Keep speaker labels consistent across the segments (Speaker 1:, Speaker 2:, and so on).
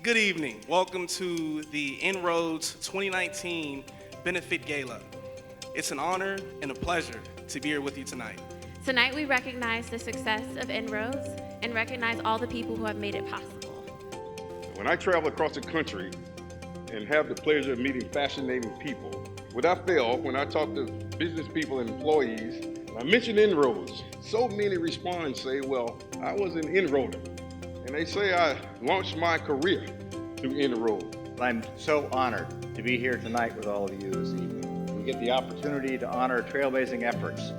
Speaker 1: Good evening. Welcome to the INROADS 2019 Benefit Gala. It's an honor and a pleasure to be here with you tonight.
Speaker 2: Tonight we recognize the success of INROADS and recognize all the people who have made it possible.
Speaker 3: When I travel across the country and have the pleasure of meeting fascinating people, without fail, when I talk to business people and employees, I mention INROADS. So many respond and say, well, I was an enroller. And they say I launched my career through INROADS.
Speaker 4: I'm so honored to be here tonight with all of you this evening. We get the opportunity to honor trailblazing efforts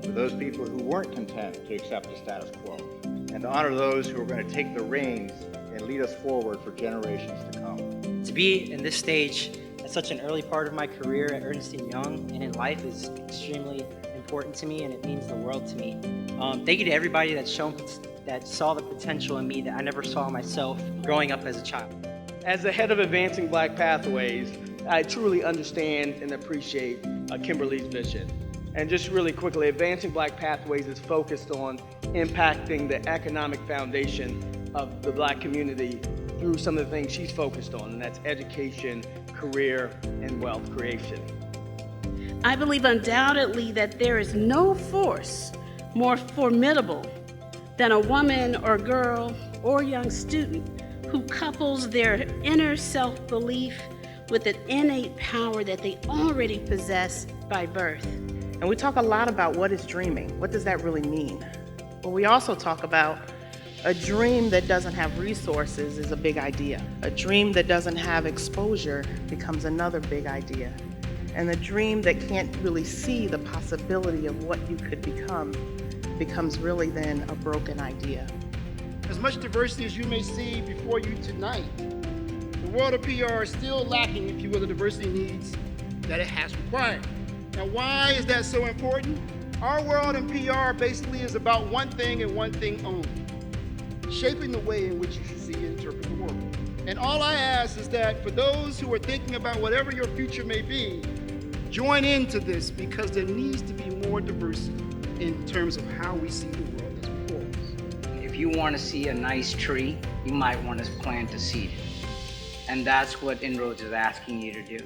Speaker 4: for those people who weren't content to accept the status quo, and to honor those who are going to take the reins and lead us forward for generations to come.
Speaker 5: To be in this stage at such an early part of my career at Ernst & Young and in life is extremely important to me, and it means the world to me. Thank you to everybody that saw the potential in me that I never saw myself growing up as a child.
Speaker 6: As the head of Advancing Black Pathways, I truly understand and appreciate Kimberly's vision. And just really quickly, Advancing Black Pathways is focused on impacting the economic foundation of the Black community through some of the things she's focused on, and that's education, career, and wealth creation.
Speaker 7: I believe undoubtedly that there is no force more formidable than a woman or girl or young student who couples their inner self-belief with an innate power that they already possess by birth.
Speaker 8: And we talk a lot about what is dreaming. What does that really mean? But we also talk about a dream that doesn't have resources is a big idea. A dream that doesn't have exposure becomes another big idea. And the dream that can't really see the possibility of what you could become becomes really then a broken idea.
Speaker 9: As much diversity as you may see before you tonight, the world of PR is still lacking, if you will, the diversity needs that it has required. Now, why is that so important? Our world in PR basically is about one thing and one thing only: shaping the way in which you see and interpret the world. And all I ask is that for those who are thinking about whatever your future may be, join into this, because there needs to be more diversity in terms of how we see the world as before us.
Speaker 10: If you want to see a nice tree, you might want to plant a seed. And that's what INROADS is asking you to do.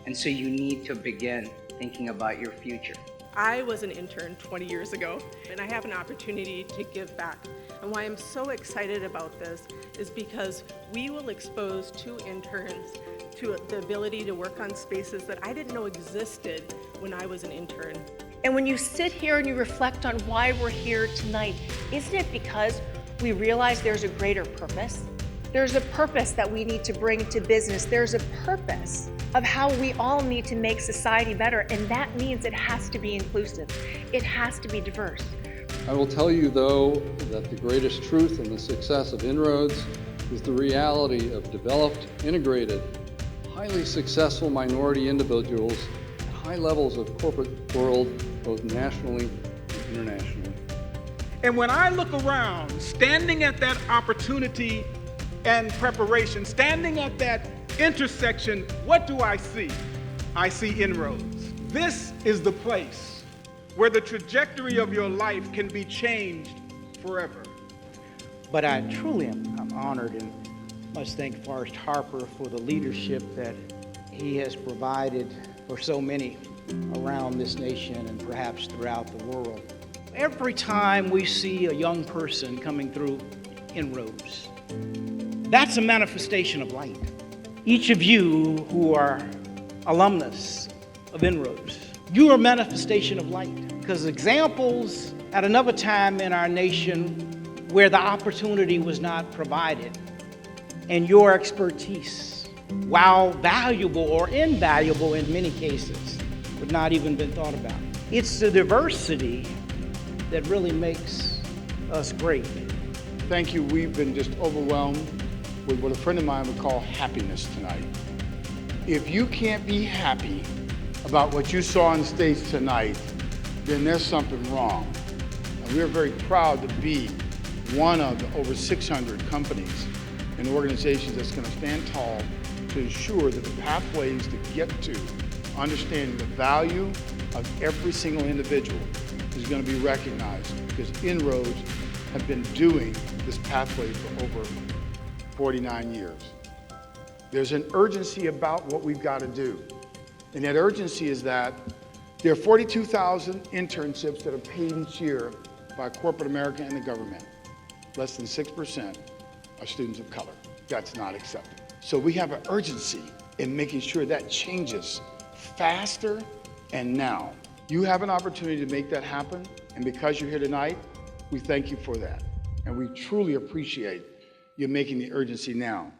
Speaker 10: And so you need to begin thinking about your future.
Speaker 11: I was an intern 20 years ago, and I have an opportunity to give back. And why I'm so excited about this is because we will expose two interns to the ability to work on spaces that I didn't know existed when I was an intern.
Speaker 12: And when you sit here and you reflect on why we're here tonight, isn't it because we realize there's a greater purpose? There's a purpose that we need to bring to business. There's a purpose of how we all need to make society better, and that means it has to be inclusive. It has to be diverse.
Speaker 13: I will tell you, though, that the greatest truth in the success of INROADS is the reality of developed, integrated, highly successful minority individuals at high levels of corporate world, both nationally and internationally.
Speaker 14: And when I look around, standing at that opportunity and preparation, standing at that intersection, what do I see? I see INROADS. This is the place where the trajectory of your life can be changed forever.
Speaker 15: But I truly am honored and must thank Forrest Harper for the leadership that he has provided for so many around this nation and perhaps throughout the world. Every time we see a young person coming through INROADS, that's a manifestation of light. Each of you who are alumnus of INROADS, you are a manifestation of light. Because examples at another time in our nation where the opportunity was not provided, and your expertise, while valuable or invaluable in many cases, would not even been thought about. It's the diversity that really makes us great.
Speaker 3: Thank you. We've been just overwhelmed with what a friend of mine would call happiness tonight. If you can't be happy about what you saw on stage tonight, then there's something wrong. And we're very proud to be one of the over 600 companies and organizations that's going to stand tall to ensure that the pathways to get to understanding the value of every single individual is going to be recognized, because INROADS have been doing this pathway for over 49 years. There's an urgency about what we've got to do. And that urgency is that there are 42,000 internships that are paid each year by corporate America and the government. Less than 6% are students of color. That's not acceptable. So we have an urgency in making sure that changes faster and now. You have an opportunity to make that happen, and because you're here tonight, we thank you for that. And we truly appreciate you making the urgency now.